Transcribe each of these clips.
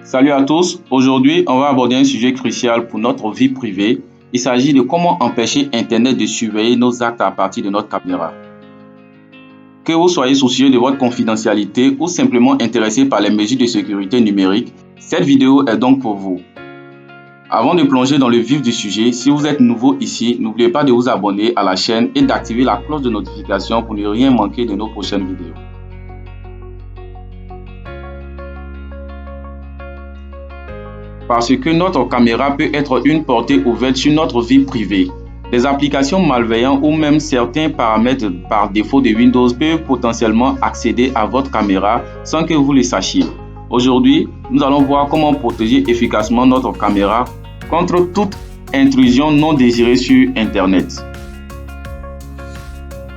Salut à tous, aujourd'hui on va aborder un sujet crucial pour notre vie privée. Il s'agit de comment empêcher Internet de surveiller nos actes à partir de notre caméra. Que vous soyez soucieux de votre confidentialité ou simplement intéressé par les mesures de sécurité numérique, cette vidéo est donc pour vous. Avant de plonger dans le vif du sujet, si vous êtes nouveau ici, n'oubliez pas de vous abonner à la chaîne et d'activer la cloche de notification pour ne rien manquer de nos prochaines vidéos. Parce que notre caméra peut être une portée ouverte sur notre vie privée. Des applications malveillantes ou même certains paramètres par défaut de Windows peuvent potentiellement accéder à votre caméra sans que vous le sachiez. Aujourd'hui, nous allons voir comment protéger efficacement notre caméra contre toute intrusion non désirée sur Internet.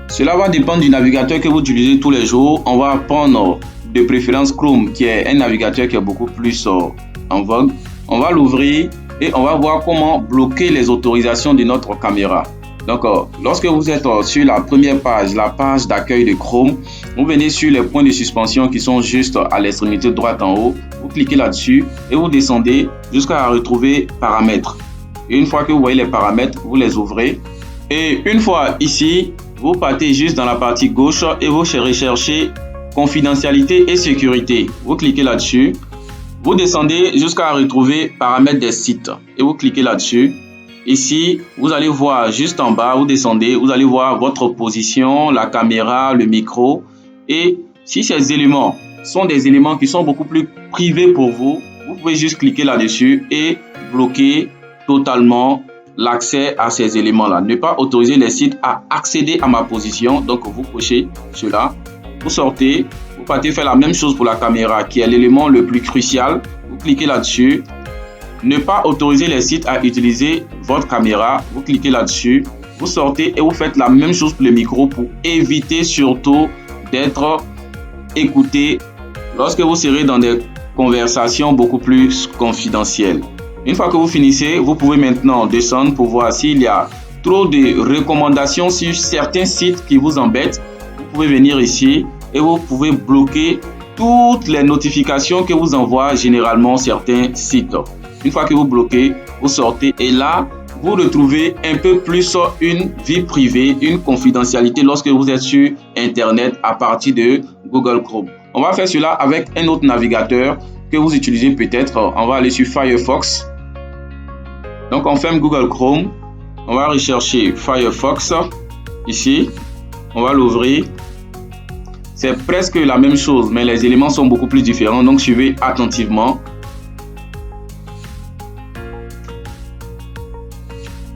Cela va dépendre du navigateur que vous utilisez tous les jours. On va prendre de préférence Chrome, qui est un navigateur qui est beaucoup plus en vogue. On va l'ouvrir et on va voir comment bloquer les autorisations de notre caméra. Donc, lorsque vous êtes sur la première page, la page d'accueil de Chrome, vous venez sur les points de suspension qui sont juste à l'extrémité droite en haut. Vous cliquez là-dessus et vous descendez jusqu'à retrouver paramètres. Et une fois que vous voyez les paramètres, vous les ouvrez. Et une fois ici, vous partez juste dans la partie gauche et vous recherchez confidentialité et sécurité. Vous cliquez là-dessus. Vous descendez jusqu'à retrouver paramètres des sites et vous cliquez là-dessus. Ici, vous allez voir juste en bas, vous descendez, vous allez voir votre position, la caméra, le micro. Et si ces éléments sont des éléments qui sont beaucoup plus privés pour vous, vous pouvez juste cliquer là-dessus et bloquer totalement l'accès à ces éléments-là. Ne pas autoriser les sites à accéder à ma position. Donc, vous cochez cela. Vous sortez, vous partez faire la même chose pour la caméra qui est l'élément le plus crucial. Vous cliquez là-dessus. Ne pas autoriser les sites à utiliser votre caméra. Vous cliquez là-dessus. Vous sortez et vous faites la même chose pour le micro pour éviter surtout d'être écouté lorsque vous serez dans des conversations beaucoup plus confidentielles. Une fois que vous finissez, vous pouvez maintenant descendre pour voir s'il y a trop de recommandations sur certains sites qui vous embêtent. Vous pouvez venir ici et vous pouvez bloquer toutes les notifications que vous envoient généralement certains sites. Une fois que vous bloquez, vous sortez et là, vous retrouvez un peu plus une vie privée, une confidentialité lorsque vous êtes sur Internet à partir de Google Chrome. On va faire cela avec un autre navigateur que vous utilisez peut-être. On va aller sur Firefox. Donc, on ferme Google Chrome. On va rechercher Firefox ici. On va l'ouvrir. C'est presque la même chose, mais les éléments sont beaucoup plus différents. Donc, suivez attentivement.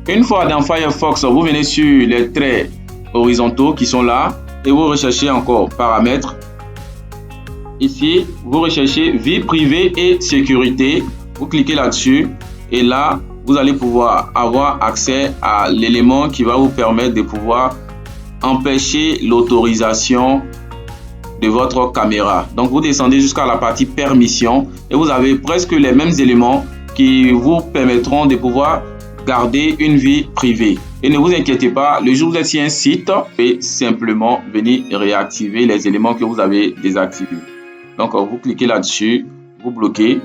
Une fois dans Firefox, vous venez sur les traits horizontaux qui sont là et vous recherchez encore paramètres. Ici, vous recherchez vie privée et sécurité. Vous cliquez là-dessus et là, vous allez pouvoir avoir accès à l'élément qui va vous permettre de pouvoir empêcher l'autorisation de votre caméra. Donc, vous descendez jusqu'à la partie permission et vous avez presque les mêmes éléments qui vous permettront de pouvoir garder une vie privée. Et ne vous inquiétez pas, le jour où vous êtes sur un site, vous pouvez simplement venir réactiver les éléments que vous avez désactivés. Donc, vous cliquez là-dessus, vous bloquez,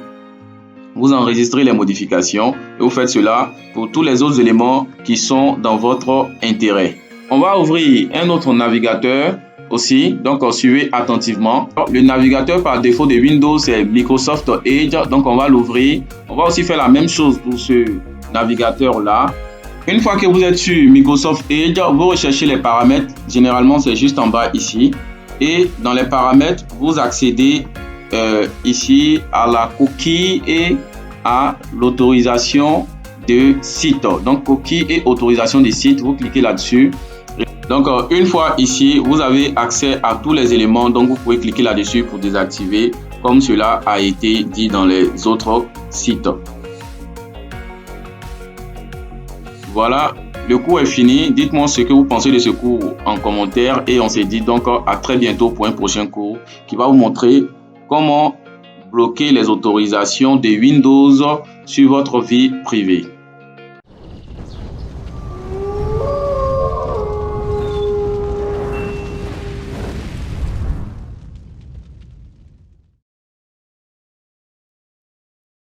vous enregistrez les modifications et vous faites cela pour tous les autres éléments qui sont dans votre intérêt. On va ouvrir un autre navigateur aussi, donc suivez attentivement. Le navigateur par défaut de Windows, c'est Microsoft Edge, donc on va l'ouvrir. On va aussi faire la même chose pour ce navigateur là. Une fois que vous êtes sur Microsoft Edge, vous recherchez les paramètres. Généralement, c'est juste en bas ici. Et dans les paramètres, vous accédez ici à la cookie et à l'autorisation de site. Donc, cookie et autorisation des sites, vous cliquez là-dessus. Donc, une fois ici, vous avez accès à tous les éléments. Donc, vous pouvez cliquer là-dessus pour désactiver, comme cela a été dit dans les autres sites. Voilà, le cours est fini. Dites-moi ce que vous pensez de ce cours en commentaire et on se dit donc à très bientôt pour un prochain cours qui va vous montrer comment bloquer les autorisations de Windows sur votre vie privée.